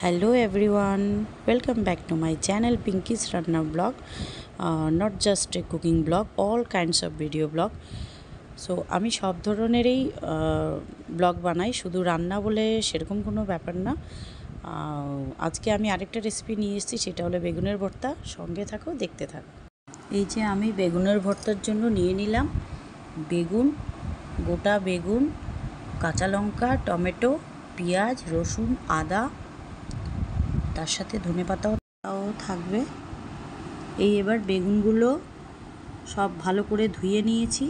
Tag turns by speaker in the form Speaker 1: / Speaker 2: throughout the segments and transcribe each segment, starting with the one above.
Speaker 1: Hello everyone, welcome back to my channel Pinky's Ranna Vlog. Not just a cooking vlog, all kinds of video vlog. So আমি সব ধরনেরই blog বানাই, শুধু রান্না বলে সেরকম কোনো ব্যাপার না। আজকে আমি আরেকটা রেসিপি নিয়ে এসেছি, সেটা হলো বেগুনের ভর্তা। সঙ্গে থাকো, দেখতে থাকো। এই যে আমি বেগুনের ভর্তার জন্য নিয়ে নিলাম বেগুন, গোটা বেগুন, কাঁচা লঙ্কা, টমেটো, পেঁয়াজ, রসুন, আদা, তার সাথে ধনেপাতাও থাকবে। এবার বেগুনগুলো সব ভালো করে ধুয়ে নিয়েছি।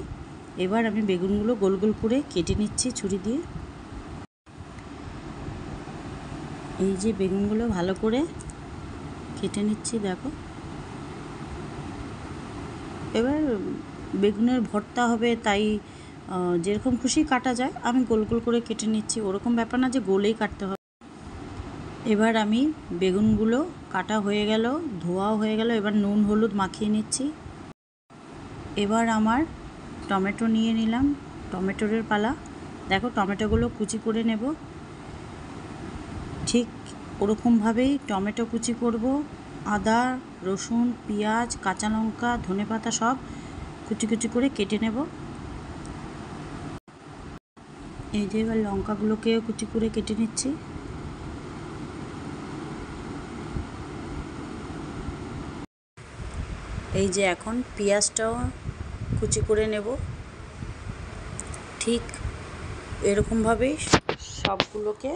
Speaker 1: এবার আমি বেগুনগুলো গোল গোল করে কেটে নিচ্ছি ছুরি দিয়ে। এই যে বেগুনগুলো ভালো করে কেটে নিচ্ছি, দেখো। এবার বেগুনের ভর্তা হবে, তাই যেরকম খুশি কাটা যায়, আমি গোল গোল করে কেটে নিচ্ছি। ওরকম ব্যাপার না যে গোলেই কাটতে হবে। এবার আমি বেগুনগুলো কাটা হয়ে গেল, ধোয়াও হয়ে গেল। এবার নুন হলুদ মাখিয়ে নিচ্ছি। এবার আমার টমেটো নিয়ে নিলাম, টমেটোর পালা। দেখো, টমেটোগুলো কুচি করে নেব। ঠিক ওরকমভাবেই টমেটো কুচি করব। আদা, রসুন, পেঁয়াজ, কাঁচা লঙ্কা, ধনেপাতা সব কুচি কুচি করে কেটে নেব। এই যে এবার লঙ্কাগুলোকেও কুচি করে কেটে নিচ্ছি। এই যে এখন পেঁয়াজটাও কুচি করে নেব। ঠিক এরকমভাবেই সবগুলোকে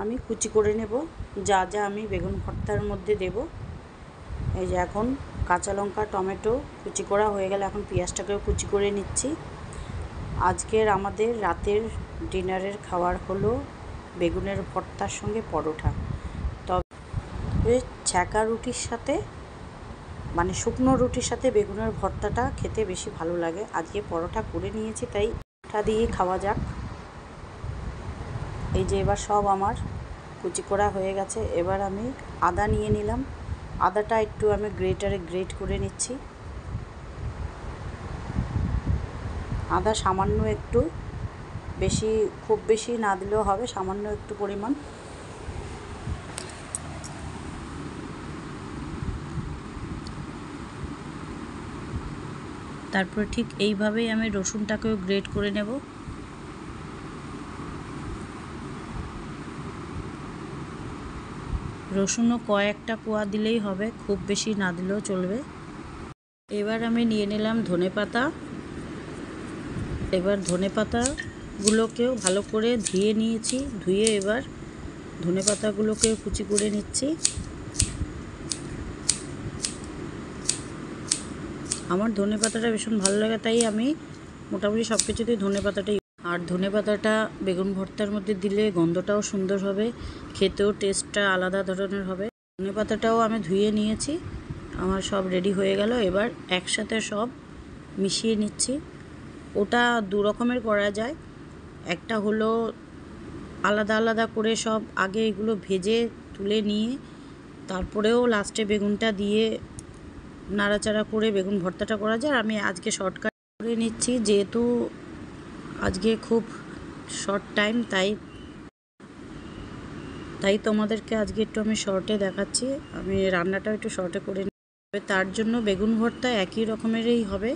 Speaker 1: আমি কুচি করে নেব, যা যা আমি বেগুন ভর্তার মধ্যে দেব। এই যে এখন কাঁচা লঙ্কা, টমেটো কুচি করা হয়ে গেলে এখন পেঁয়াজটাকেও কুচি করে নিচ্ছি। আজকের আমাদের রাতের ডিনারের খাবার হলো বেগুনের ভর্তার সঙ্গে পরোটা। তবে ছ্যাঁকা রুটির সাথে, মানে শুকনো রুটির সাথে বেগুনের ভর্তাটা খেতে বেশি ভালো লাগে। আজকে পরোটা করে নিয়েছি, তাই পরোটা দিয়ে খাওয়া যাক। এই যে এবার সব আমার কুচি করা হয়ে গেছে। এবার আমি আদা নিয়ে নিলাম। আদাটা একটু আমি গ্রেটারে গ্রেট করে নিচ্ছি। আদা সামান্য একটু, বেশি খুব বেশি না দিলেও হবে, সামান্য একটু পরিমাণ। তারপরে ঠিক এইভাবেই আমি রসুনটাকেও গ্রেট করে নেব। রসুনও কয়েকটা কোয়া দিলেই হবে, খুব বেশি না দিলেও চলবে। এবার আমি নিয়ে নিলাম ধনেপাতা। এবার ধনেপাতাগুলোকেও ভালো করে ধুয়ে নিয়েছি। ধুয়ে এবার ধনেপাতাগুলোকেও কুচি করে নিচ্ছি। আমার ধনেপাতাটা ভীষণ ভালো লাগে, তাই আমি মোটামুটি সব কিছুতেই ধনেপাতাটাই। আর ধনেপাতাটা বেগুন ভর্তার মধ্যে দিলে গন্ধটাও সুন্দর হবে, খেতেও টেস্টটা আলাদা ধরনের হবে। ধনেপাতাটাও আমি ধুয়ে নিয়েছি। আমার সব রেডি হয়ে গেল। এবার একসাথে সব মিশিয়ে নিচ্ছি। ওটা দু রকমের করা যায়। একটা হলো আলাদা আলাদা করে সব আগে এগুলো ভেজে তুলে নিয়ে তারপরেও লাস্টে বেগুনটা দিয়ে নাড়াচাড়া করে বেগুন ভর্তাটা করা যায়। আমি আজকে শর্টকাট করে নিচ্ছি, যেহেতু আজকে খুব শর্ট টাইম, তাই তোমাদেরকে আজকে একটু আমি শর্টে দেখাচ্ছি। আমি রান্নাটাও একটু শর্টে করে নিই। তার জন্য বেগুন ভর্তা একই রকমেরই হবে,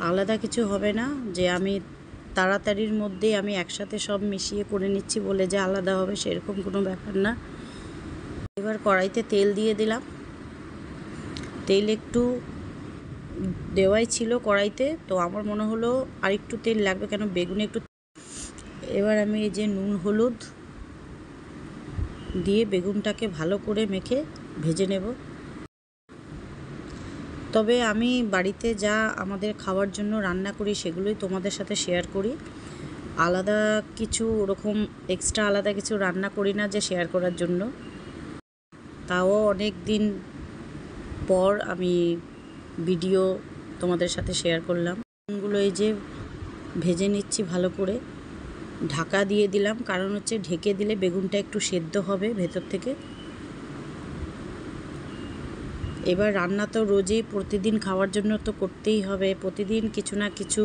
Speaker 1: আলাদা কিছু হবে না। যে আমি তাড়াতাড়ির মধ্যে আমি একসাথে সব মিশিয়ে করে নিচ্ছি বলে যে আলাদা হবে, সেরকম কোনো ব্যাপার না। এবার কড়াইতে তেল দিয়ে দিলাম। তেল একটু দেওয়াই ছিল কড়াইতে, তো আমার মনে হলো আর একটু তেল লাগবে, কেন বেগুনে একটু। এবার আমি এই যে নুন হলুদ দিয়ে বেগুনটাকে ভালো করে মেখে ভেজে নেব। তবে আমি বাড়িতে যা আমাদের খাওয়ার জন্য রান্না করি সেগুলোই তোমাদের সাথে শেয়ার করি। আলাদা কিছু ওরকম এক্সট্রা আলাদা কিছু রান্না করি না যে শেয়ার করার জন্য। তাও অনেক দিন পর আমি ভিডিও তোমাদের সাথে শেয়ার করলাম। বেগুনগুলো এই যে ভেজে নিচ্ছি ভালো করে। ঢাকা দিয়ে দিলাম, কারণ হচ্ছে ঢেকে দিলে বেগুনটা একটু সেদ্ধ হবে ভেতর থেকে। এবার রান্না তো রোজই প্রতিদিন খাওয়ার জন্য তো করতেই হবে। প্রতিদিন কিছু না কিছু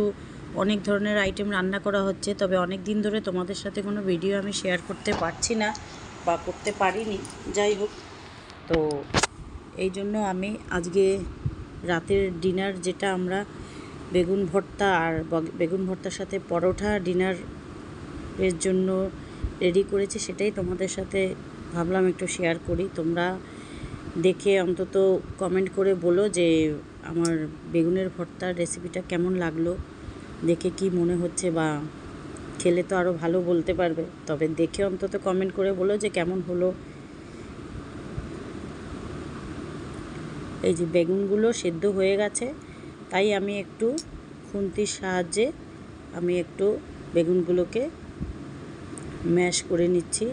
Speaker 1: অনেক ধরনের আইটেম রান্না করা হচ্ছে। তবে অনেক দিন ধরে তোমাদের সাথে কোনো ভিডিও আমি শেয়ার করতে পারছি না, বা করতে পারিনি, যাই হোক। তো এই জন্য আমি আজকে রাতের ডিনার যেটা আমরা বেগুন ভর্তা আর বেগুন ভর্তার সাথে পরোটা ডিনারের জন্য রেডি করেছি, সেটাই তোমাদের সাথে ভাবলাম একটু শেয়ার করি। তোমরা দেখে অন্তত কমেন্ট করে বলো যে আমার বেগুনের ভর্তার রেসিপিটা কেমন লাগলো, দেখে কি মনে হচ্ছে, বা খেলে তো আরও ভালো বলতে পারবে, তবে দেখে অন্তত কমেন্ট করে বলো যে কেমন হলো। এই যে বেগুনগুলো সেদ্ধ হয়ে গেছে, তাই আমি একটু খুন্তির সাহায্যে আমি একটু বেগুনগুলোকে ম্যাশ করে নিচ্ছি।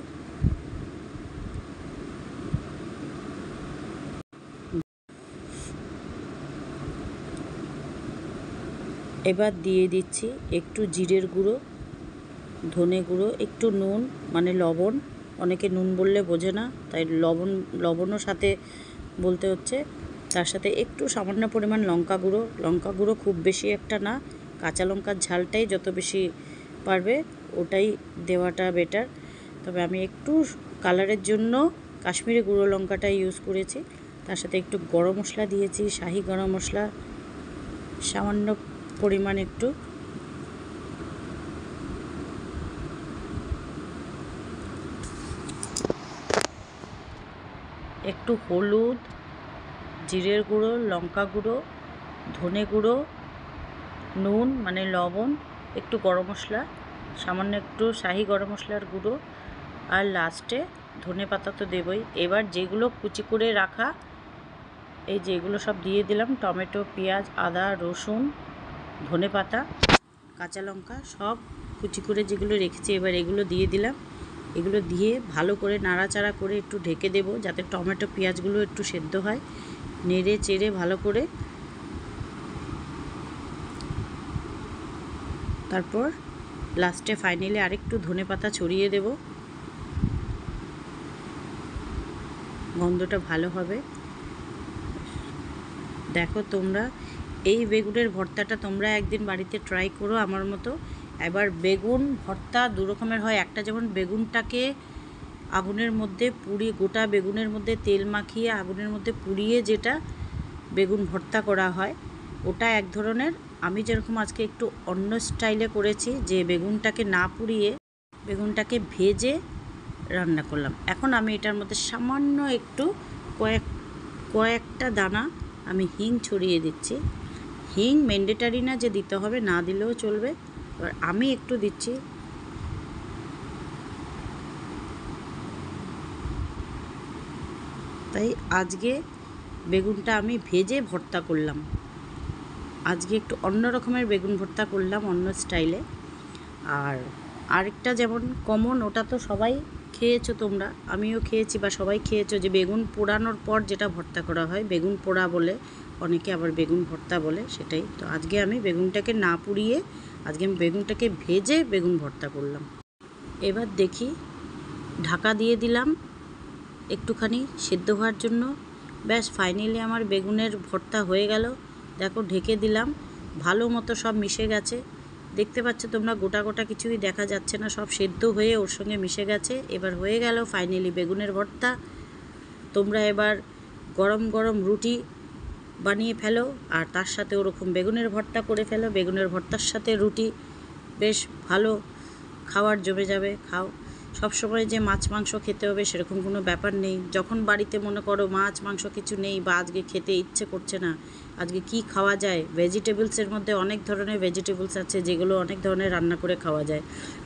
Speaker 1: এবার দিয়ে দিচ্ছি একটু জিরের গুঁড়ো, ধনে গুঁড়ো, একটু নুন মানে লবণ, অনেকে নুন বললে বোঝে না, তাই লবণও সাথে বলতে হচ্ছে। তার সাথে একটু সামান্য পরিমাণ লঙ্কা গুঁড়ো খুব বেশি একটা না, কাঁচা লঙ্কার ঝালটাই যত বেশি পারবে ওটাই দেওয়াটা বেটার। তবে আমি একটু কালারের জন্য কাশ্মীরি গুঁড়ো লঙ্কাটা ইউজ করেছি। তার সাথে একটু গরম মশলা দিয়েছি, শাহি গরম মশলা সামান্য পরিমাণ, একটু হলুদ, জিরের গুঁড়ো, লঙ্কা গুঁড়ো, ধনে গুঁড়ো, নুন মানে লবণ, একটু গরম মশলা, সামান্য একটু শাহি গরম মশলার গুঁড়ো, আর লাস্টে ধনে পাতা তো দেবই। এবার যেগুলো কুচি করে রাখা, এই যেগুলো সব দিয়ে দিলাম, টমেটো, পেঁয়াজ, আদা, রসুন, ধনে পাতা, কাঁচা লঙ্কা সব কুচি করে যেগুলো রেখেছি, এবার এগুলো দিয়ে দিলাম। এগুলো দিয়ে ভালো করে নাড়াচাড়া করে একটু ঢেকে দেব, যাতে টমেটো পেঁয়াজগুলো একটু সেদ্ধ হয়। নেড়ে চেড়ে ভালো করে তারপর লাস্টে ফাইনালি আরেকটু ধনে পাতা ছড়িয়ে দেব, গন্ধটা ভালো হবে। দেখো তোমরা এই বেগুনের ভর্তাটা তোমরা একদিন বাড়িতে ট্রাই করো আমার মতো। এবার বেগুন ভর্তা দু রকমের হয়, একটা যেমন বেগুনটাকে আগুনের মধ্যে পুড়িয়ে, গোটা বেগুনের মধ্যে তেল মাখিয়ে আগুনের মধ্যে পুড়িয়ে যেটা বেগুন ভর্তা করা হয়, ওটা এক ধরনের। আমি যেরকম আজকে একটু অন্য স্টাইলে করেছি, যে বেগুনটাকে না পুড়িয়ে বেগুনটাকে ভেজে রান্না করলাম। এখন আমি এটার মধ্যে সামান্য একটু কয়েকটা দানা আমি হিং ছড়িয়ে দিচ্ছি। হিং ম্যান্ডেটারি না যে দিতে হবে, না দিলেও চলবে, এবার আমি একটু দিচ্ছি। তাই আজকে বেগুনটা আমি ভেজে ভর্তা করলাম, আজকে একটু অন্য রকমের বেগুন ভর্তা করলাম, অন্য স্টাইলে। আর আরেকটা যেমন কমন, ওটা তো সবাই খেয়েছো তোমরা, আমিও খেয়েছি বা সবাই খেয়েছো, যে বেগুন পোড়ানোর পর যেটা ভর্তা করা হয়, বেগুন পোড়া বলে, অনেকে আবার বেগুন ভর্তা বলে, সেটাই। তো আজকে আমি বেগুনটাকে না পুড়িয়ে আজকে আমি বেগুনটাকে ভেজে বেগুন ভর্তা করলাম। এবার দেখি, ঢাকা দিয়ে দিলাম একটুখানি সেদ্ধ হওয়ার জন্য। ব্যাস ফাইনালি আমার বেগুনের ভর্তা হয়ে গেল। দেখো ঢেকে দিলাম, ভালো মতো সব মিশে গেছে, দেখতে পাচ্ছ তোমরা, গোটা গোটা কিছুই দেখা যাচ্ছে না, সব সেদ্ধ হয়ে ওর সঙ্গে মিশে গেছে। এবার হয়ে গেল ফাইনালি বেগুনের ভর্তা। তোমরা এবার গরম গরম রুটি বানিয়ে ফেলো, আর তার সাথে ওরকম বেগুনের ভর্তা করে ফেলো, বেগুনের ভর্তার সাথে রুটি, বেশ ভালো খাওয়ার জমে যাবে। খাও, সবসময় যে মাছ মাংস খেতে হবে সেরকম কোনো ব্যাপার নেই। যখন বাড়িতে মনে করো মাছ মাংস কিছু নেই, বা আজকে খেতে ইচ্ছে করছে না, আজকে কি খাওয়া যায়, ভেজিটেবলসের মধ্যে অনেক ধরনের ভেজিটেবলস আছে যেগুলো অনেক ধরনের রান্না করে খাওয়া যায়।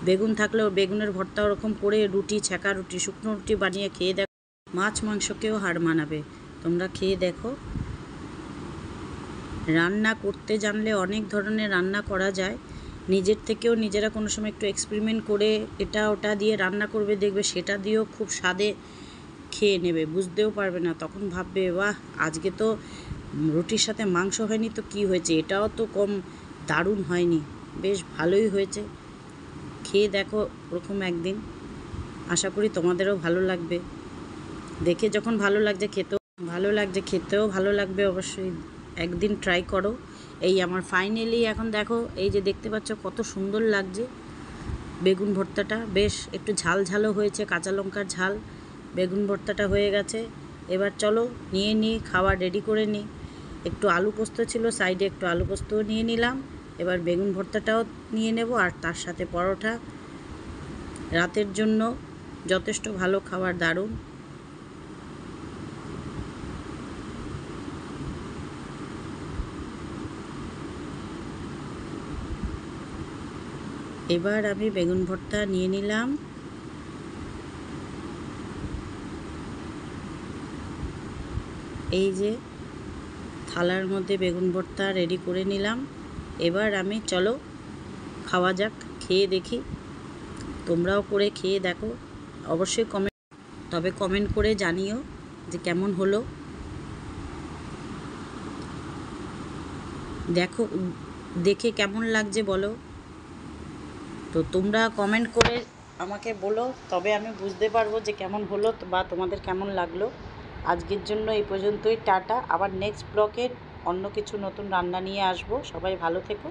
Speaker 1: বেগুন থাকলেও বেগুনের ভর্তা ওরকম করে রুটি, ছ্যাঁকা রুটি, শুকনো রুটি বানিয়ে খেয়ে দেখো, মাছ মাংসকেও হার মানাবে। তোমরা খেয়ে দেখো। রান্না করতে জানলে অনেক ধরনের রান্না করা যায়। নিজের থেকেও নিজেরা কোনো সময় একটু এক্সপেরিমেন্ট করে এটা ওটা দিয়ে রান্না করবে, দেখবে সেটা দিয়েও খুব স্বাদে খেয়ে নেবে, বুঝতেও পারবে না, তখন ভাববে বাহ, আজকে তো রুটির সাথে মাংস হয়নি তো কি হয়েছে, এটাও তো কম দারুণ হয়নি, বেশ ভালোই হয়েছে। খেয়ে দেখো ওরকম একদিন, আশা করি তোমাদেরও ভালো লাগবে। দেখে যখন ভালো লাগছে খেতেও ভালো লাগবে অবশ্যই। একদিন ট্রাই করো। এই আমার ফাইনালি এখন দেখো, এই যে দেখতে পাচ্ছ কত সুন্দর লাগছে বেগুন ভর্তাটা, বেশ একটু ঝাল ঝালও হয়েছে, কাঁচা লঙ্কার ঝাল, বেগুন ভর্তাটা হয়ে গেছে। এবার চলো নিয়ে খাওয়া রেডি করে নিই। একটু আলু পোস্ত ছিল, সাইডে একটু আলু পোস্তও নিয়ে নিলাম। এবার বেগুন ভর্তাটাও নিয়ে নেব, আর তার সাথে পরোটা। রাতের জন্য যথেষ্ট ভালো খাবার, দারুণ। এবার আমি বেগুন ভর্তা নিয়ে নিলাম। এই যে থালার মধ্যে বেগুন ভর্তা রেডি করে নিলাম। এবার আমি চলো খাওয়া যাক, খেয়ে দেখি। তোমরাও করে খেয়ে দেখো, অবশ্যই কমেন্ট করে জানিও যে কেমন হলো। দেখো, দেখে কেমন লাগছে বলো। তো তোমরা কমেন্ট করে আমাকে বলো, তবে আমি বুঝতে পারবো যে কেমন হলো বা তোমাদের কেমন লাগলো। আজকের জন্য এই পর্যন্তই, টাটা। আবার নেক্সট ব্লগে অন্য কিছু নতুন রান্না নিয়ে আসবো। সবাই ভালো থেকো।